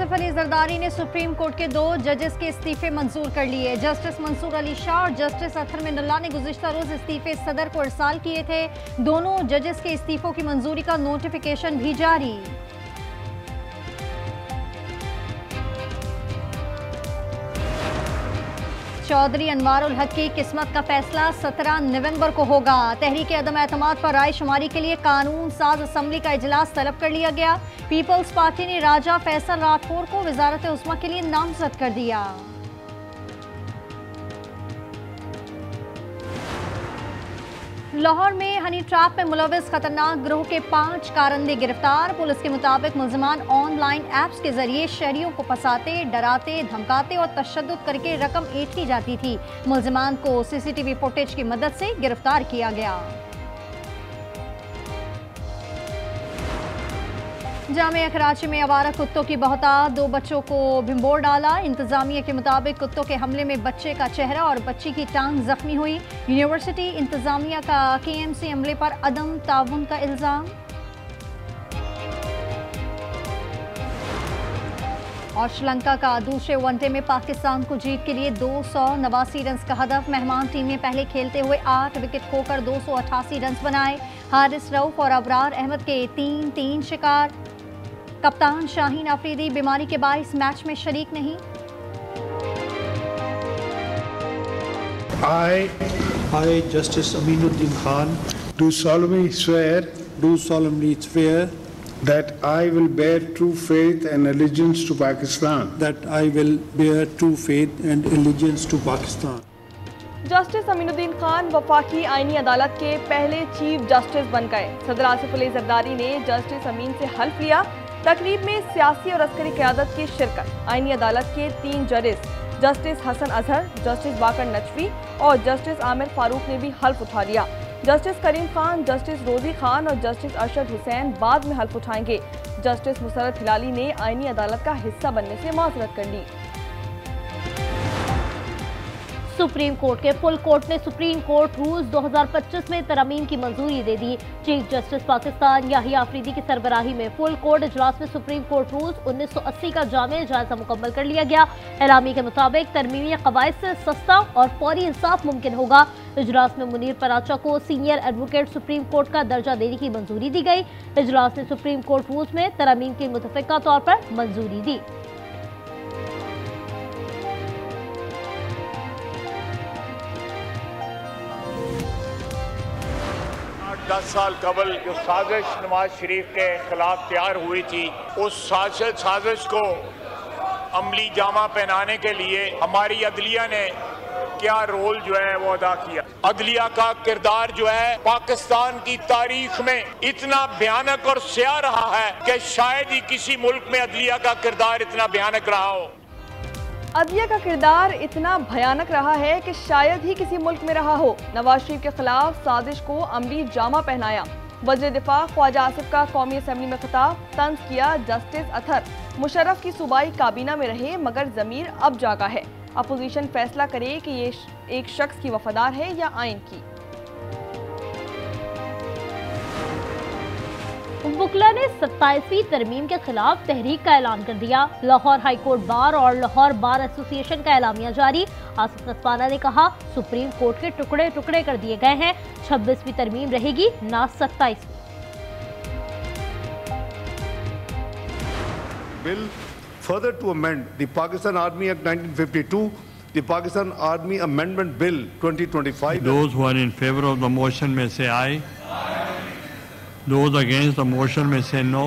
आसिफ अली जरदारी ने supreme court के 2 जजेस के इस्तीफे मंजूर कर लिए। जस्टिस मंसूर अली शाह और जस्टिस अतहर मिनल्ला ने गुज़िश्ता रोज इस्तीफे सदर को इरसाल किए थे। दोनों जजेस के इस्तीफों की मंजूरी का नोटिफिकेशन भी जारी। चौधरी अनवार उल हक की किस्मत का फैसला 17 नवंबर को होगा। तहरीक अदम एतमाद पर राय शुमारी के लिए कानून साज असम्बली का इजलास तलब कर लिया गया। पीपल्स पार्टी ने राजा फैसल राठौर को वजारत उस्मा के लिए नामजद कर दिया। लाहौर में हनी ट्रैप में मुलविस खतरनाक गिरोह के 5 कारंदे गिरफ्तार। पुलिस के मुताबिक मुलजिमान ऑनलाइन ऐप्स के जरिए शहरियों को फंसाते, डराते, धमकाते और तशद्दुद करके रकम ऐंठी जाती थी। मुलजिमान को सीसीटीवी फुटेज की मदद से गिरफ्तार किया गया। जामिया कराची में आवारा कुत्तों की बहुतायत, 2 बच्चों को भिंबोर डाला। इंतजामिया के मुताबिक कुत्तों के हमले में बच्चे का चेहरा और बच्ची की टांग जख्मी हुई। यूनिवर्सिटी इंतजामिया का KMC हमले पर अदम ताउन का इल्जाम। और श्रीलंका का दूसरे वनडे में पाकिस्तान को जीत के लिए 289 रन का हदफ। मेहमान टीम ने पहले खेलते हुए 8 विकेट खोकर 288 रन बनाए। हारिस रऊफ और अबरार अहमद के 3-3 शिकार। कप्तान शाहीन अफरीदी बीमारी के बाइस मैच में शरीक नहीं। I, Justice Aminuddin Khan, do solemnly swear that I will bear true faith and allegiance to Pakistan. that I will bear true faith and allegiance to Pakistan. Justice Aminuddin Khan वफाकी आईनी अदालत के पहले चीफ जस्टिस बन गए। सदर आसिफ अली जरदारी ने जस्टिस अमीन से हल्फ लिया। तकरीब में सियासी और अस्करी क़यादत की शिरकत। आईनी अदालत के 3 जजेस जस्टिस हसन अजहर, जस्टिस बाकर नचवी और जस्टिस आमिर फारूक ने भी हल्फ उठा लिया। जस्टिस करीम खान, जस्टिस रोजी खान और जस्टिस अरशद हुसैन बाद में हल्फ उठाएंगे। जस्टिस मुसरत हिलाली ने आईनी अदालत का हिस्सा बनने से माजरत कर ली। सुप्रीम कोर्ट के फुल कोर्ट ने सुप्रीम कोर्ट रूल्स 2025 में तरमीम की मंजूरी दे दी। चीफ जस्टिस पाकिस्तान याहिया अफरीदी की सरबराही में फुल कोर्ट इजलास में सुप्रीम कोर्ट रूल्स 1980 का जामे जायजा मुकम्मल कर लिया गया। एलामी के मुताबिक तरमीमी कवायद से सस्ता और फौरी इंसाफ मुमकिन होगा। इजलास में मुनीर पराचा को सीनियर एडवोकेट सुप्रीम कोर्ट का दर्जा देने की मंजूरी दी गई। इजलास ने सुप्रीम कोर्ट रूल्स में तरमीम की मुतफ़िका तौर पर मंजूरी दी। 10 साल कबल जो साजिश नवाज शरीफ के खिलाफ तैयार हुई थी, उस साजिश को अमली जामा पहनाने के लिए हमारी अदलिया ने क्या रोल जो है वो अदा किया। अदलिया का किरदार जो है पाकिस्तान की तारीख में इतना भयानक और स्याह रहा है कि शायद ही किसी मुल्क में अदलिया का किरदार इतना भयानक रहा हो। अदलिया का किरदार इतना भयानक रहा है कि शायद ही किसी मुल्क में रहा हो। नवाज शरीफ के खिलाफ साजिश को अमली जामा पहनाया। वज़ीर दिफा ख्वाजा आसिफ का कौमी असम्बली में खिताब, तंज किया जस्टिस अतहर मुशर्रफ की सूबाई काबीना में रहे मगर ज़मीर अब जागा है। अपोजिशन फैसला करे कि ये एक शख्स की वफादार है या आइन की। वुकला ने 27वीं तरमीम के खिलाफ तहरीक का ऐलान कर दिया। लाहौर हाई कोर्ट बार और लाहौर बार एसोसिएशन का एलामिया जारी। आसिफ नसवाना ने कहा, सुप्रीम कोर्ट के टुकड़े टुकड़े कर दिए गए हैं। 26वीं तरमीम रहेगी ना 27वीं। Bill further to amend the Pakistan Army Act 1952, the Pakistan Army Amendment Bill 2025. Those who are in favor of the motion may say aye. Those against the motion may say no.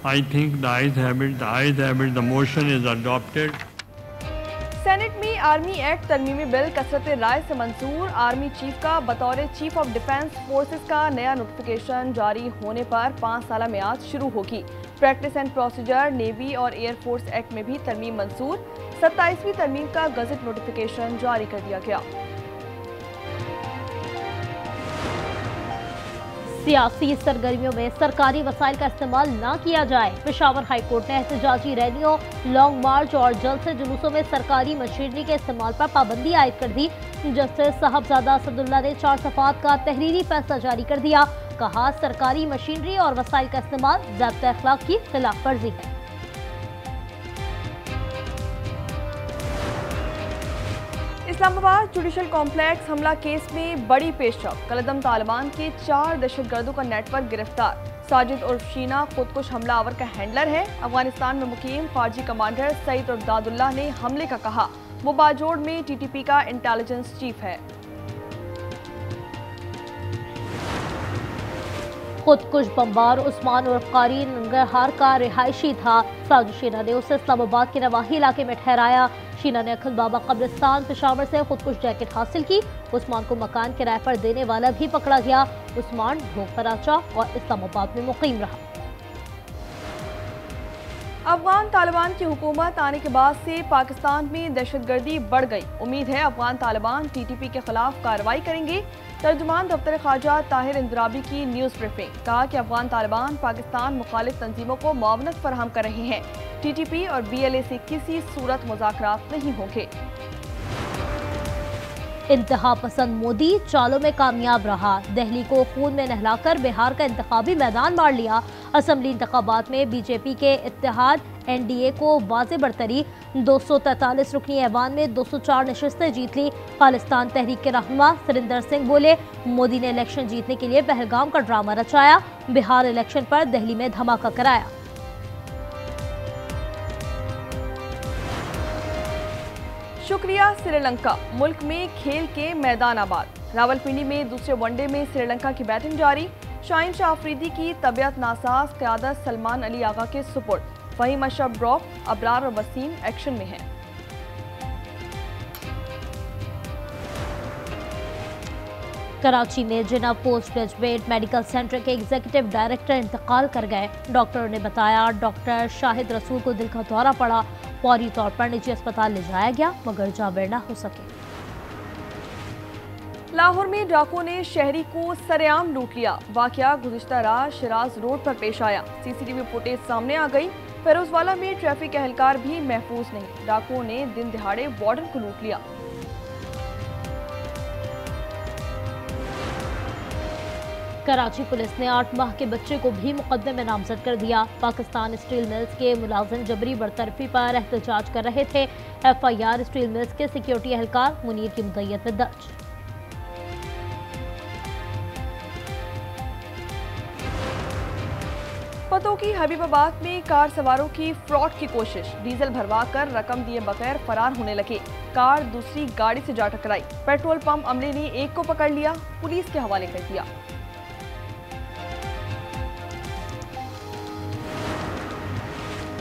I think the ayes have it. The ayes have it. The motion is adopted. Senate में army act तरमीमी bill कसरत राय से मंजूर। Army chief का बतौर chief of defence forces का नया notification जारी होने पर 5 साला मियाद शुरू होगी। प्रैक्टिस एंड प्रोसीजर नेवी और एयरफोर्स एक्ट में भी तरमीम मंजूर। 27वीं तरमीम का गजट नोटिफिकेशन जारी कर दिया गया। सियासी सरगर्मियों में सरकारी वसाइल का इस्तेमाल न किया जाए। पेशावर हाई कोर्ट ने एहतजाजी रैलियों, लॉन्ग मार्च और जलसे जुलूसों में सरकारी मशीनरी के इस्तेमाल पर पाबंदी आयद कर दी। जस्टिस साहबजादा असदुल्ला ने 4 सफ़ात का तहरीरी फैसला जारी कर दिया। कहा, सरकारी मशीनरी और वसाइल का इस्तेमाल ज़ाब्ता अखलाक की खिलाफ वर्जी है। इस्लामाबाद जुडिशल कॉम्प्लेक्स हमला केस में बड़ी पेशरफ। कलदम तालिबान के 4 दहशतगर्दों का नेटवर्क गिरफ्तार। साजिद उर्फ शीना खुदकुश हमलावर का हैंडलर है। अफगानिस्तान में मुकीम फौजी कमांडर सईद उर्दादुल्लाह ने हमले का कहा वो बाजोड़ में टीटीपी का इंटेलिजेंस चीफ है। खुदकुश बमबार उस्मान उर्फ कारी नंगरहार का रिहायशी था। साजिद शीना ने उसे इस्लामाबाद के नवाही इलाके में ठहराया। शीना ने अखंड बाबा कब्रिस्तान पेशावर से खुदकुश जैकेट हासिल की। उस्मान को मकान किराए पर देने वाला भी पकड़ा गया। उस्मान भोग कराचा और इस्लामाबाद में मुकीम रहा। अफगान तालिबान की हुकूमत आने के बाद से पाकिस्तान में दहशतगर्दी बढ़ गई। उम्मीद है अफगान तालिबान टीटीपी के खिलाफ कार्रवाई करेंगे। तर्जुमान दफ्तर ख्वाजा ताहिर इंदराबी की न्यूज़ ब्रीफिंग। कहा कि अफगान तालिबान पाकिस्तान मुखालिफ तंजीमों को मुआवनत फराहम कर रहे हैं। टीटीपी और BLA से किसी सूरत मुज़ाकरात नहीं होंगे। इंतहा पसंद मोदी चालों में कामयाब रहा। दिल्ली को खून में नहलाकर बिहार का इंतखाबी मैदान मार लिया। असम्बली इंतखाबात में बीजेपी के इत्तेहाद NDA को वाज़े बरतरी। 243 रुकनी ऐवान में 204 नशिस्तें जीत ली। खालिस्तान तहरीक के रहनुमा सुरिंदर सिंह बोले मोदी ने इलेक्शन जीतने के लिए पहलगाम का ड्रामा रचाया। बिहार इलेक्शन पर दिल्ली में धमाका कराया। शुक्रिया श्रीलंका। मुल्क में खेल के मैदान आबाद। रावलपिंडी में दूसरे वनडे में श्रीलंका की बैटिंग जारी। शाहीन शाह अफरीदी की तबीयत नासाज, क़यादत सलमान अली आगा के सुपुर्द। फहीम अशरफ ड्रॉप, अबरार और वसीम एक्शन में हैं। कराची में जिना पोस्ट ग्रेजुएट मेडिकल सेंटर के एग्जीक्यूटिव डायरेक्टर इंतकाल कर गए। डॉक्टरों ने बताया डॉक्टर शाहिद रसूल को दिल का दौरा पड़ा। फौरी तौर पर निजी अस्पताल ले जाया गया मगर जाबिर न हो सके। लाहौर में डाकुओं ने शहरी को सरेआम लूट लिया। वाकया गुज़िश्ता रात शिराज रोड पर पेश आया। CCTV फुटेज सामने आ गई। फिरोजवाला में ट्रैफिक एहलकार भी महफूज नहीं। डाकुओं ने दिन दिहाड़े वार्डन को लूट लिया। कराची पुलिस ने 8 माह के बच्चे को भी मुकदमे में नामजद कर दिया। पाकिस्तान स्टील मिल्स के मुलाजिम जबरी बरतरफी पर एहतजाज कर रहे थे। FIR स्टील मिल्स के सिक्योरिटी एहलकार मुनीर की मुद्दत में दर्ज। पतों की हबीबाबाद में कार सवारों की फ्रॉड की कोशिश। डीजल भरवा कर रकम दिए बगैर फरार होने लगे। कार दूसरी गाड़ी से जा टकराई। पेट्रोल पंप अमले ने एक को पकड़ लिया, पुलिस के हवाले कर दिया।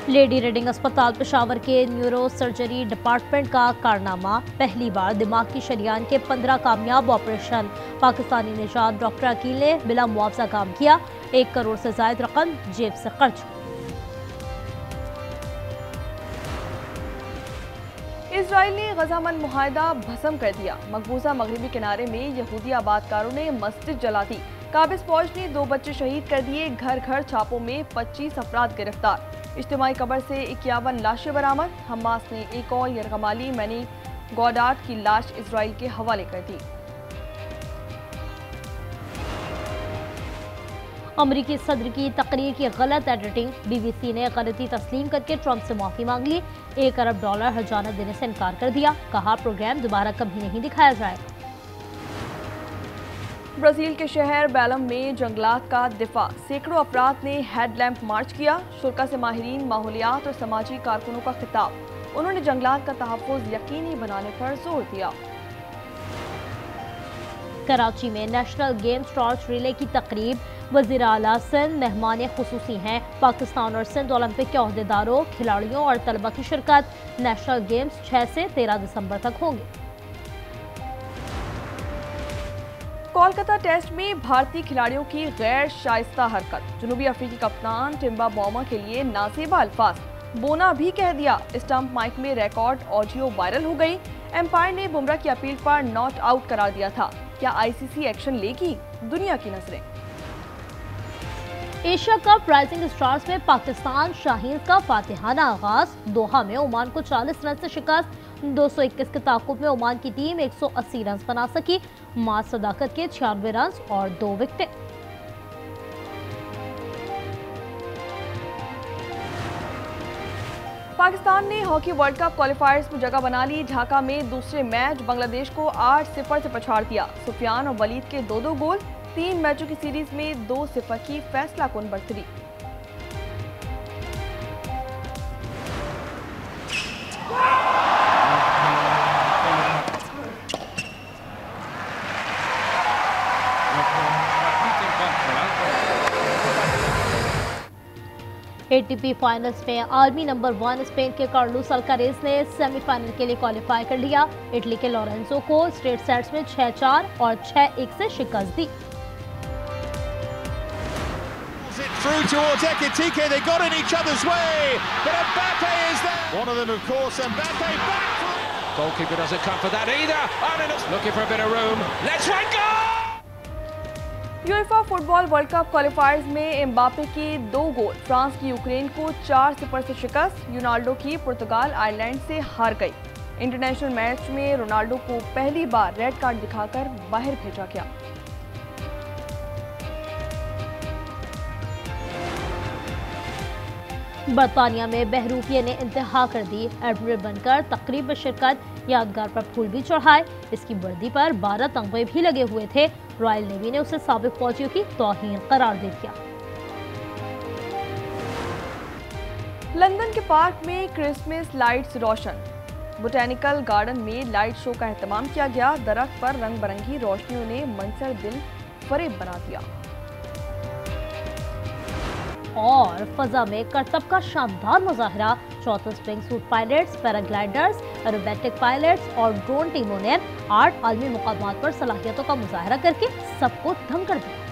लेडी रीडिंग अस्पताल पेशावर के न्यूरो सर्जरी डिपार्टमेंट का कारनामा। पहली बार दिमाग की शरियान के 15 कामयाब ऑपरेशन। पाकिस्तानी निजात डॉक्टर अकील ने बिला मुआवजा काम किया। 1 करोड़ से ज्यादा रकम जेब से खर्च। इजराइल ने गजामन मुआहदा भस्म कर दिया। मकबूजा मगरबी किनारे में यहूदी आबादकारों ने मस्जिद जला दी। काबिज फौज ने 2 बच्चे शहीद कर दिए। घर घर छापों में 25 अफराद गिरफ्तार। इज्तिमाई कब्र से 51 लाशें बरामद। हमास ने एक और यरगमाली मैनी गॉडार्ड की लाश इजराइल के हवाले कर दी। अमरीकी सदर की तकरीर की गलत एडिटिंग। BBC ने गलती तस्लीम करके ट्रंप से माफी मांग ली। $1 अरब हर्जाना देने से इनकार कर दिया। कहा प्रोग्राम दोबारा कभी नहीं दिखाया जाएगा। ब्राजील के शहर बेलम में जंगलात का दिफा। सैकड़ों अफराद ने हेडलैम्प मार्च किया। शुरा से माहिरीन माहौलियात और समाजी कारकुनों का खिताब। उन्होंने जंगलात का तहफ़्फ़ुज़ यकीनी बनाने पर जोर दिया। कराची में नेशनल गेम्स टॉर्च रिले की तकरीब। वज़ीर आला सिंध मेहमान खुसूसी हैं। पाकिस्तान और सिंध ओलंपिक के अहदेदारों, खिलाड़ियों और तलबा की शिरकत। नेशनल गेम्स 6 से 13 दिसंबर तक होंगे। कोलकाता टेस्ट में भारतीय खिलाड़ियों की गैर शाइस्ता हरकत। जनूबी अफ्रीकी कप्तान टिम्बा बॉमा के लिए नासेबा अल्फाज। बोना भी कह दिया। स्टंप माइक में रिकॉर्ड ऑडियो वायरल हो गई। एम्पायर ने बुमराह की अपील पर नॉट आउट करार दिया था। क्या ICC एक्शन लेगी? दुनिया की नजरें। एशिया कप राइजिंग स्टार्स में पाकिस्तान शाहीन का फातिहाना आगाज। दोहा में ओमान को 40 रन से शिकस्त। 221 के ताकुब में ओमान की टीम 180 रन बना सकी। मां सदाकत के 96 रन और 2 विकेटें। पाकिस्तान ने हॉकी वर्ल्ड कप क्वालिफायर्स में जगह बना ली। ढाका में दूसरे मैच बांग्लादेश को 8-0 से पछाड़ दिया। सुफियान और वलीद के 2-2 गोल। 3 मैचों की सीरीज में 2-0 की फैसलाकुन बढ़तरी। एटीपी फाइनल्स में आर्मी नंबर 1 स्पेन के कार्लोस अल्कारेज ने सेमीफाइनल के लिए क्वालिफाई कर लिया। इटली के लॉरेंजो को स्ट्रेट सेट्स में 6-4 और 6-1 से शिकस्त दी। Through towards Ekitike, they got in each other's way, but Mbappe is there. One of them, of course, Mbappe back. Goalkeeper doesn't come for that either. Arnold's looking for a bit of room. Let's run goal! UEFA football world cup क्वालिफायर्स में Mbappe के 2 गोल। France की Ukraine को 4-0 से शिकस्त। Ronaldo की पुर्तगाल Ireland से हार गई। इंटरनेशनल मैच में रोनाल्डो को पहली बार रेड कार्ड दिखाकर बाहर भेजा गया। बर्तानिया में बहरूपिया ने इंतहा कर दी। एडमिरल बनकर तकरीब में शिरकत, यादगार पर फूल भी चढ़ाए। इसकी वर्दी पर 12 तमगे भी लगे हुए थे। रॉयल नेवी ने उसे साबिक फौजियों की तौहीन करार दे दिया। लंदन के पार्क में क्रिसमस लाइट्स रोशन। बोटेनिकल गार्डन में लाइट शो का एहतमाम किया गया। दरख्त पर रंग बिरंगी रोशनियों ने मंजर दिल फरेब बना दिया। और फजा में करतब का शानदार मुजाहरा। 34 spring suit pilots, paragliders, aerobatic pilots और ड्रोन टीमों ने 8 आलमी मुकामात पर सलाहियतों का मुजाहरा करके सबको दंग कर दिया।